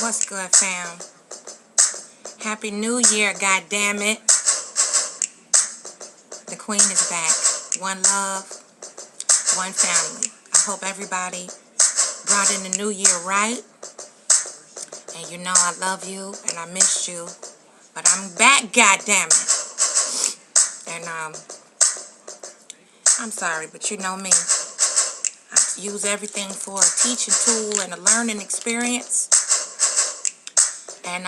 What's good, fam? Happy New Year, goddammit. The Queen is back. One love, one family. I hope everybody brought in the new year right. And you know I love you and I missed you. But I'm back, goddammit. And I'm sorry, but you know me. I use everything for a teaching tool and a learning experience. And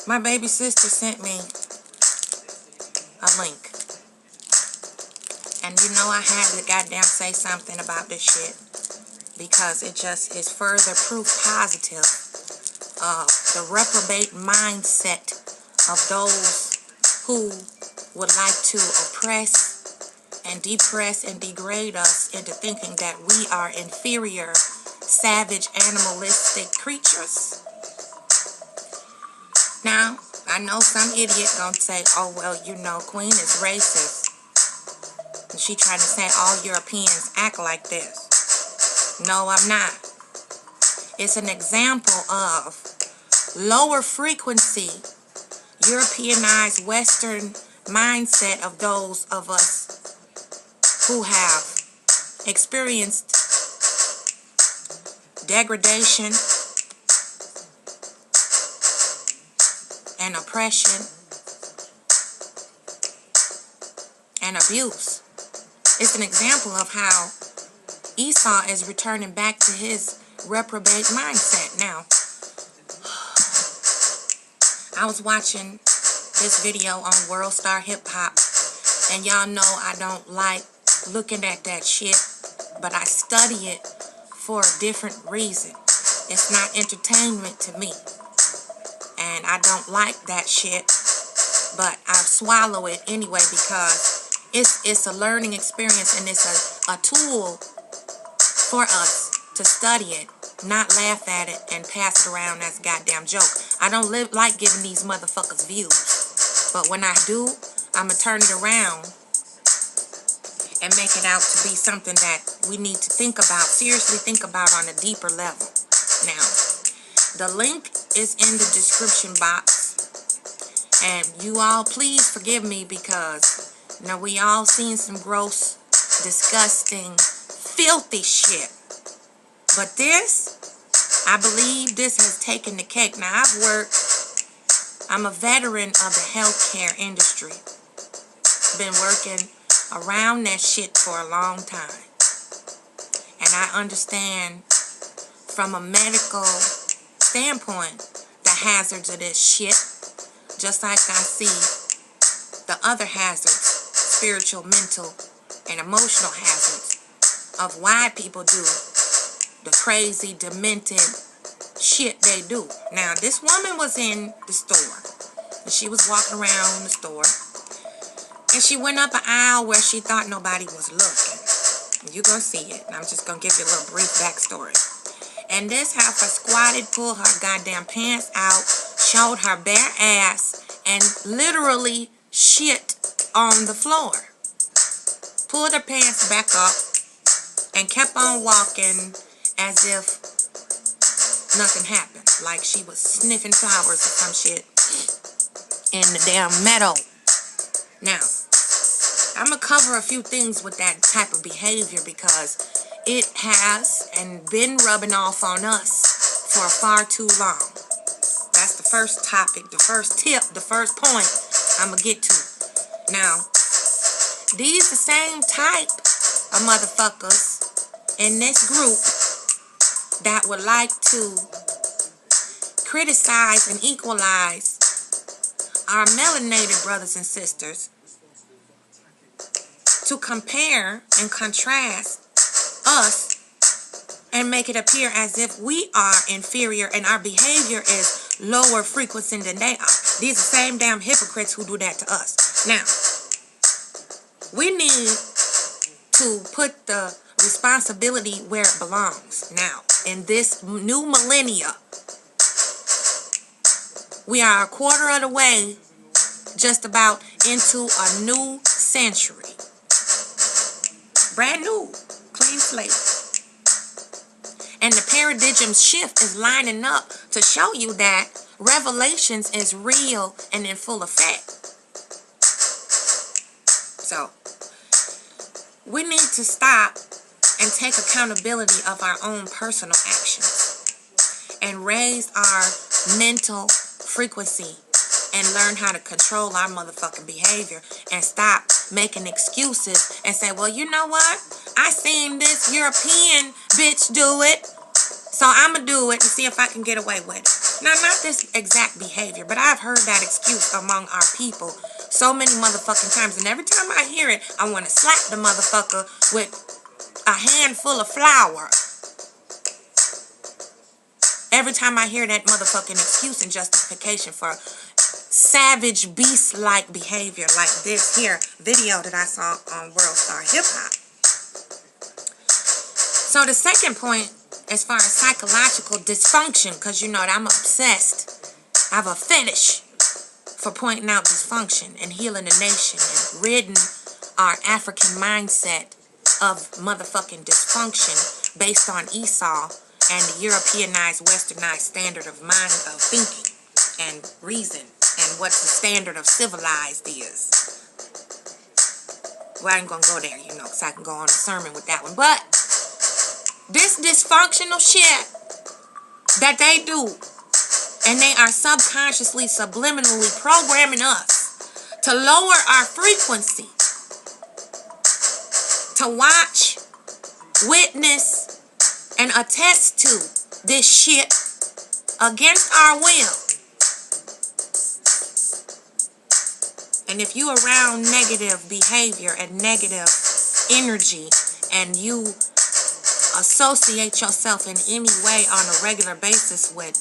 my baby sister sent me a link. And you know I had to goddamn say something about this shit. Because it just is further proof positive of the reprobate mindset of those who would like to oppress and depress and degrade us into thinking that we are inferior, savage, animalistic creatures. Now, I know some idiot gonna say, oh, well, you know, Queen is racist. And she trying to say all Europeans act like this. No, I'm not. It's an example of lower frequency, Europeanized Western mindset of those of us who have experienced degradation and oppression and abuse. It's an example of how Esau is returning back to his reprobate mindset. Now, I was watching this video on World Star Hip Hop, and y'all know I don't like looking at that shit, but I study it for a different reason. It's not entertainment to me, and I don't like that shit, but I swallow it anyway because it's a learning experience and it's a tool for us to study it, not laugh at it and pass it around as a goddamn joke. I don't like giving these motherfuckers views, but when I do, I'm gonna turn it around and make it out to be something that we need to think about, seriously think about on a deeper level. Now, the link is in the description box, and you all please forgive me because, you know, we all seen some gross, disgusting, filthy shit. But this, I believe this has taken the cake. Now, I'm a veteran of the healthcare industry. Been working around that shit for a long time. And I understand from a medical standpoint the hazards of this shit. Just like I see the other hazards, spiritual, mental, and emotional hazards of why people do the crazy, demented shit they do. Now, this woman was in the store, and she was walking around the store, and she went up an aisle where she thought nobody was looking. You're going to see it, and I'm just going to give you a little brief backstory. And this heifer squatted, pulled her goddamn pants out, showed her bare ass, and literally shit on the floor. Pulled her pants back up, and kept on walking as if nothing happened. Like she was sniffing flowers or some shit in the damn meadow. Now, I'm going to cover a few things with that type of behavior because it has and been rubbing off on us for far too long. That's the first topic, the first tip, the first point I'm going to get to. Now, these the same type of motherfuckers in this group that would like to criticize and equalize our melanated brothers and sisters, to compare and contrast us and make it appear as if we are inferior and our behavior is lower frequency than they are. These are the same damn hypocrites who do that to us. Now, we need to put the responsibility where it belongs. Now, in this new millennia, we are a quarter of the way just about into a new century. Brand new, clean slate. And the paradigm shift is lining up to show you that revelations is real and in full effect. So, we need to stop and take accountability of our own personal actions and raise our mental frequency and learn how to control our motherfucking behavior and stop making excuses and say, well, you know what? I seen this European bitch do it, so I'm going to do it and see if I can get away with it. Now, not this exact behavior, but I've heard that excuse among our people so many motherfucking times. And every time I hear it, I want to slap the motherfucker with a handful of flour. Every time I hear that motherfucking excuse and justification for savage beast-like behavior like this here video that I saw on World Star Hip Hop. So the second point, as far as psychological dysfunction, because you know that I'm obsessed, I have a fetish for pointing out dysfunction and healing the nation and ridding our African mindset of motherfucking dysfunction based on Esau and the Europeanized, westernized standard of mind of thinking and reason and what the standard of civilized is. Well, I ain't gonna go there, you know, because I can go on a sermon with that one. But this dysfunctional shit that they do, and they are subconsciously, subliminally programming us to lower our frequency, to watch, witness, and attest to this shit against our will. And if you around negative behavior and negative energy and you associate yourself in any way on a regular basis with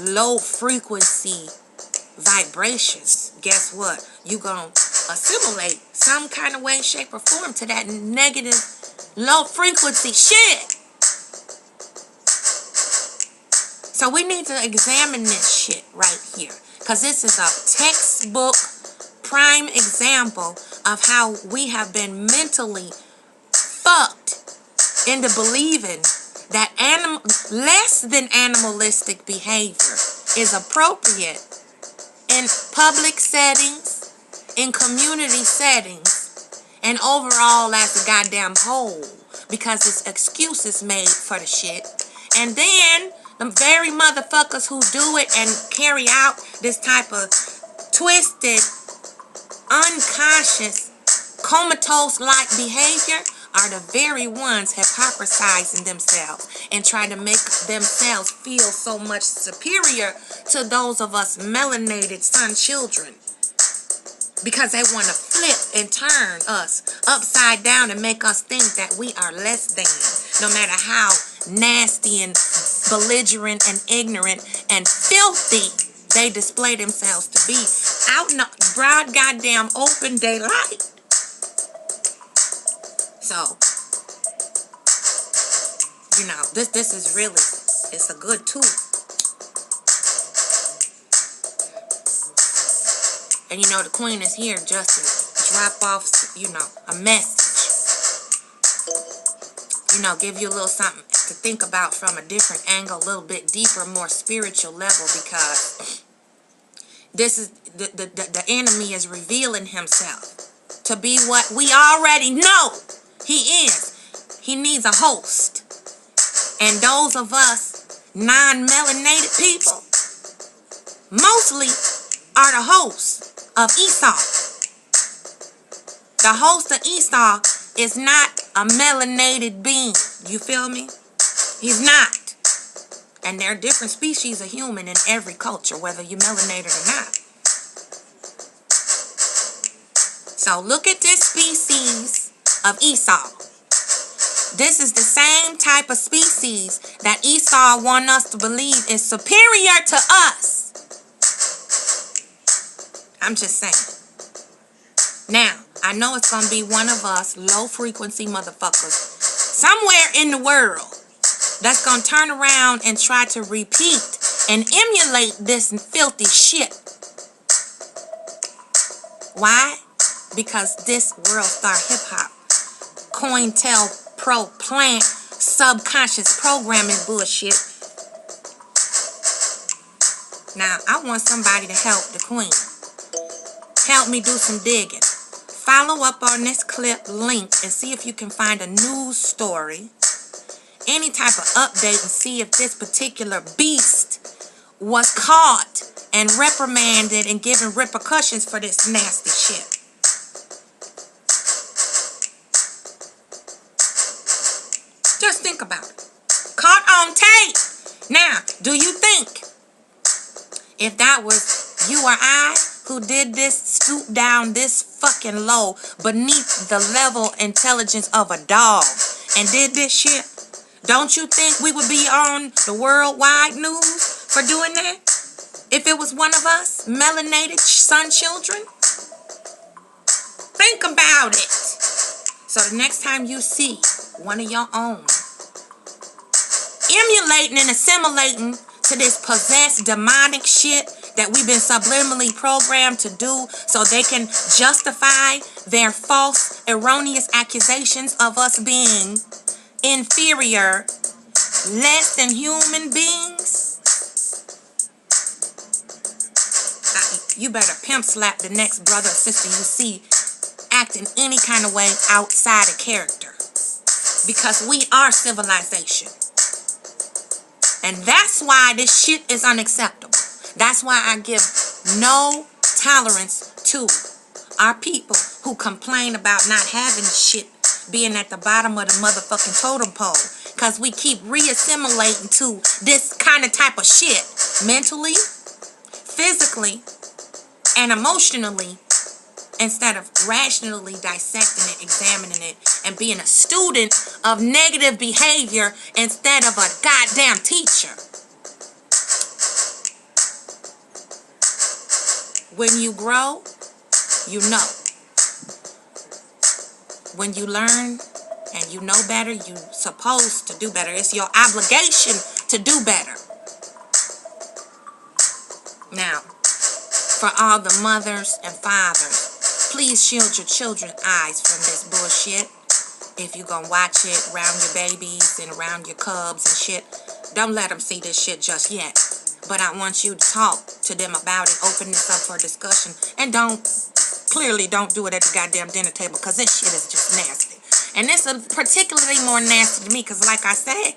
low frequency vibrations, guess what? You gonna assimilate some kind of way, shape, or form to that negative low frequency shit. So we need to examine this shit right here, because this is a textbook prime example of how we have been mentally fucked into believing that less than animalistic behavior is appropriate in public settings, in community settings, and overall as a goddamn whole, because it's excuses made for the shit. And then the very motherfuckers who do it and carry out this type of twisted, unconscious, comatose-like behavior are the very ones hypocrisizing themselves and trying to make themselves feel so much superior to those of us melanated sun children, because they want to flip and turn us upside down and make us think that we are less than, no matter how nasty and belligerent and ignorant and filthy they display themselves to be out in the broad goddamn open daylight. So, you know, this is really, it's a good tool. And you know, the queen is here just to drop off, you know, a message. You know, give you a little something to think about from a different angle, a little bit deeper, more spiritual level, because this is the enemy is revealing himself to be what we already know he is. He needs a host. And those of us non-melanated people mostly are the hosts of Esau. The host of Esau is not a melanated being. You feel me? He's not. And there are different species of human in every culture, whether you're melanated or not. So look at this species of Esau. This is the same type of species that Esau wants us to believe is superior to us. I'm just saying. Now, I know it's going to be one of us low-frequency motherfuckers somewhere in the world that's going to turn around and try to repeat and emulate this filthy shit. Why? Because this World Star Hip Hop, COINTELPRO plant subconscious programming bullshit. Now, I want somebody to help the queen. Help me do some digging. Follow up on this clip link and see if you can find a news story, any type of update, and see if this particular beast was caught and reprimanded and given repercussions for this nasty shit. Just think about it. Caught on tape. Now, do you think if that was you or I who did this, stoop down this fucking low beneath the level intelligence of a dog and did this shit, don't you think we would be on the worldwide news for doing that? If it was one of us, melanated sun children? Think about it. So the next time you see one of your own emulating and assimilating to this possessed demonic shit that we've been subliminally programmed to do so they can justify their false, erroneous accusations of us being inferior, less than human beings, you better pimp slap the next brother or sister you see acting any kind of way outside of character. Because we are civilization. And that's why this shit is unacceptable. That's why I give no tolerance to our people who complain about not having shit being at the bottom of the motherfucking totem pole. Because we keep reassimilating to this kind of type of shit. Mentally, physically, and emotionally, instead of rationally dissecting it, examining it, and being a student of negative behavior instead of a goddamn teacher. When you grow, you know. When you learn and you know better, you're supposed to do better. It's your obligation to do better. Now, for all the mothers and fathers, please shield your children's eyes from this bullshit. If you gonna watch it around your babies and around your cubs and shit, don't let them see this shit just yet. But I want you to talk to them about it, open this up for discussion, and don't do it at the goddamn dinner table, because this shit is just nasty. And this is particularly more nasty to me because, like I said,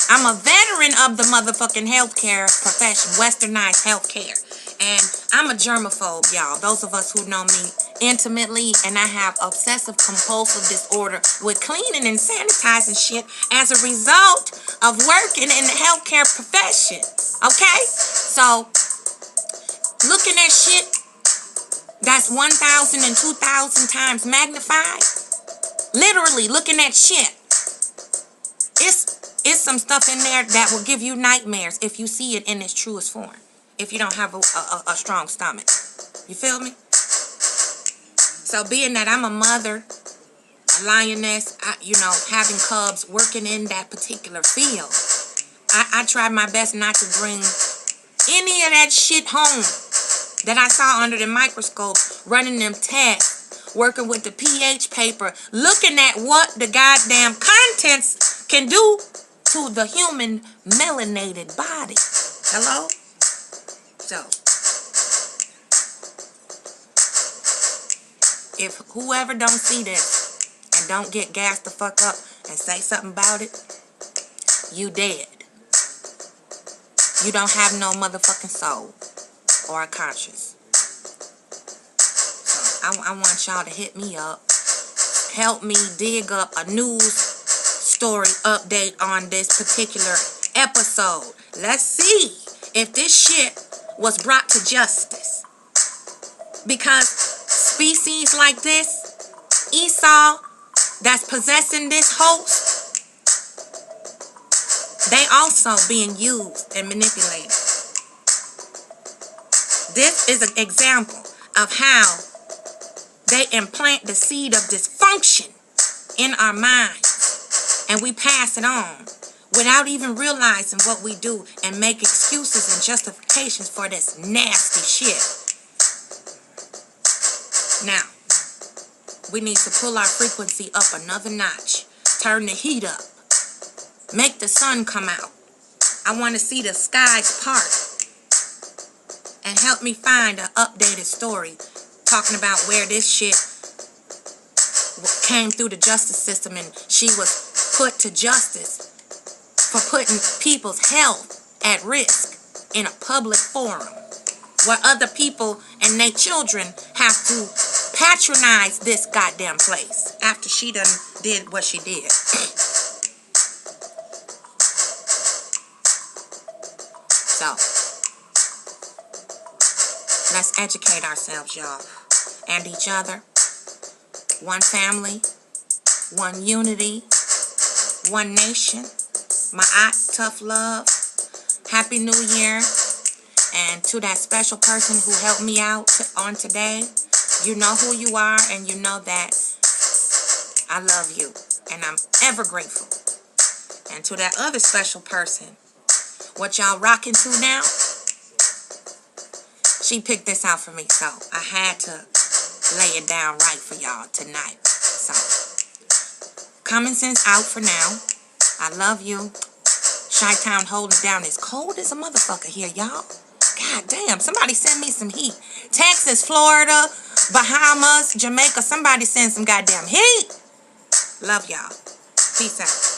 I'm a veteran of the motherfucking healthcare profession, westernized healthcare. And I'm a germaphobe, y'all. Those of us who know me intimately, and I have obsessive compulsive disorder with cleaning and sanitizing shit as a result of working in the healthcare profession. Okay? So, looking at shit that's 1,000 and 2,000 times magnified, literally looking at shit, it's some stuff in there that will give you nightmares if you see it in its truest form. If you don't have a strong stomach. You feel me? So being that I'm a mother, a lioness, having cubs, working in that particular field, I try my best not to bring any of that shit home that I saw under the microscope, running them tests, working with the pH paper, looking at what the goddamn contents can do to the human melanated body. Hello? So, if whoever don't see this and don't get gassed the fuck up and say something about it, you dead. You don't have no motherfucking soul or a conscience. So, I want y'all to hit me up. Help me dig up a news story update on this particular episode. Let's see if this shit was brought to justice. Because species like this, Esau, that's possessing this host, they also being used and manipulated. This is an example of how they implant the seed of dysfunction in our minds, and we pass it on without even realizing what we do and make excuses and justifications for this nasty shit. Now, we need to pull our frequency up another notch. Turn the heat up. Make the sun come out. I want to see the skies part. And help me find an updated story talking about where this shit came through the justice system and she was put to justice for putting people's health at risk in a public forum where other people and their children have to patronize this goddamn place after she done did what she did. So, let's educate ourselves, y'all, and each other. One family, one unity, one nation. My aunt, tough love. Happy New Year. And to that special person who helped me out on today, you know who you are and you know that I love you. And I'm ever grateful. And to that other special person, what y'all rocking to now, she picked this out for me, so I had to lay it down right for y'all tonight. So, Common Sense out for now. I love you. Chi-Town holding down. It's cold as a motherfucker here, y'all. God damn, somebody send me some heat. Texas, Florida, Bahamas, Jamaica, somebody send some goddamn heat. Love y'all. Peace out.